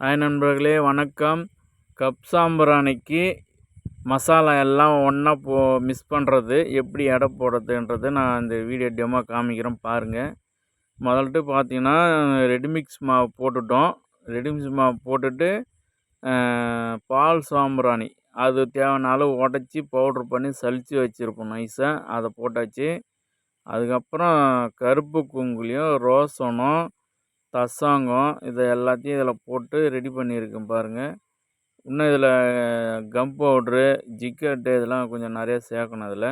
Hi நண்பர்களே, வணக்கம். Cup சாம்பிராணிக்கு masala எல்லாம் ஒன்றா மிக்ஸ் பண்ணுறது எப்படி எடை போடுறதுன்றது நான் இந்த வீடியோ டெமோ காமிக்கிறேன் பாருங்கள். முதல்ட்டு பார்த்தீங்கன்னா ரெடிமிக்ஸ் மாவு போட்டுட்டோம். ரெடிமிக்ஸ் மாவு போட்டுட்டு பால் சாம்பிராணி அது தேவையான அளவு உடச்சி பவுட்ரு பண்ணி சலித்து வச்சுருப்போம் நைஸாக. அதை போட்டாச்சு. அதுக்கப்புறம் கருப்பு குங்குலியம், ரோசனம், தசாங்கம் இதை எல்லாத்தையும் இதில் போட்டு ரெடி பண்ணியிருக்கேன் பாருங்கள். இன்னும் இதில் கம் பவுட்ரு, ஜிக்கெட்டு இதெல்லாம் கொஞ்சம் நிறையா சேர்க்கணும் இதில்.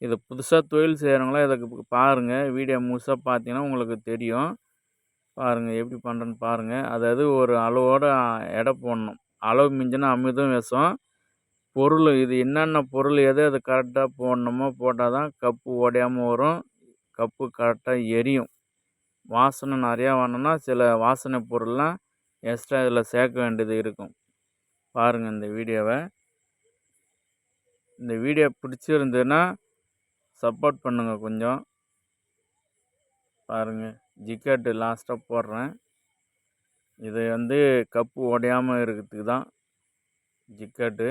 இதை புதுசாக தொழில் செய்கிறவங்களாம் இதை பாருங்கள். வீடியோ முழுசாக பார்த்தீங்கன்னா உங்களுக்கு தெரியும். பாருங்கள் எப்படி பண்ணுறேன்னு பாருங்கள். அதாவது ஒரு அளவோடு எடை போடணும். அளவு மிஞ்சினா அமிர்தம் விஷம். பொருள் இது என்னென்ன பொருள் எது அது கரெக்டாக போடணுமோ போட்டால் தான் கப்பு உடையாமல் வரும். கப்பு கரெக்டாக எரியும். வாசனை நிறையா வரணுன்னா சில வாசனை பொருள்லாம் எக்ஸ்ட்ரா இதில் சேர்க்க வேண்டியது இருக்கும். பாருங்கள் இந்த வீடியோவை. இந்த வீடியோ பிடிச்சிருந்ததுன்னா சப்போர்ட் பண்ணுங்கள் கொஞ்சம். பாருங்கள் ஜிக்கெட்டு லாஸ்ட்டாக போடுறேன். இது வந்து கப்பு உடையாமல் இருக்கிறதுக்கு தான் ஜிக்கெட்டு.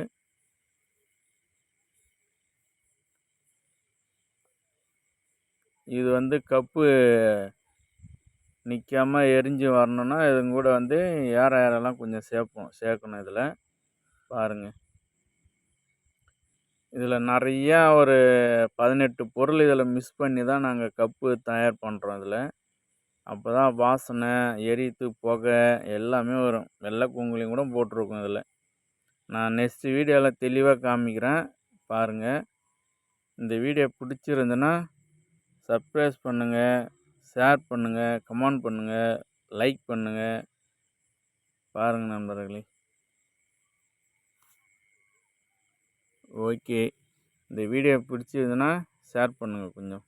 இது வந்து கப்பு நிற்காம எரிஞ்சு வரணுன்னா இது கூட வந்து ஏரெல்லாம் கொஞ்சம் சேர்க்கணும் இதில். பாருங்கள் இதில் நிறையா ஒரு 18 பொருள் இதில் மிக்ஸ் பண்ணி தான் நாங்கள் கப்பு தயார் பண்ணுறோம் இதில். அப்போ தான் வாசனை, எரித்து, புகை எல்லாமே வரும். வெள்ளை குங்குலியம் கூட போட்டிருக்கோம் இதில். நான் நெக்ஸ்ட்டு வீடியோவில் தெளிவாக காமிக்கிறேன் பாருங்கள். இந்த வீடியோ பிடிச்சிருந்துன்னா சப்ஸ்கிரைப் பண்ணுங்கள், ஷேர் பண்ணுங்கள், கமெண்ட் பண்ணுங்கள், லைக் பண்ணுங்கள். பாருங்கள் நண்பர்களே. ஓகே. இந்த வீடியோ பிடிச்சிருந்துன்னா ஷேர் பண்ணுங்கள் கொஞ்சம்.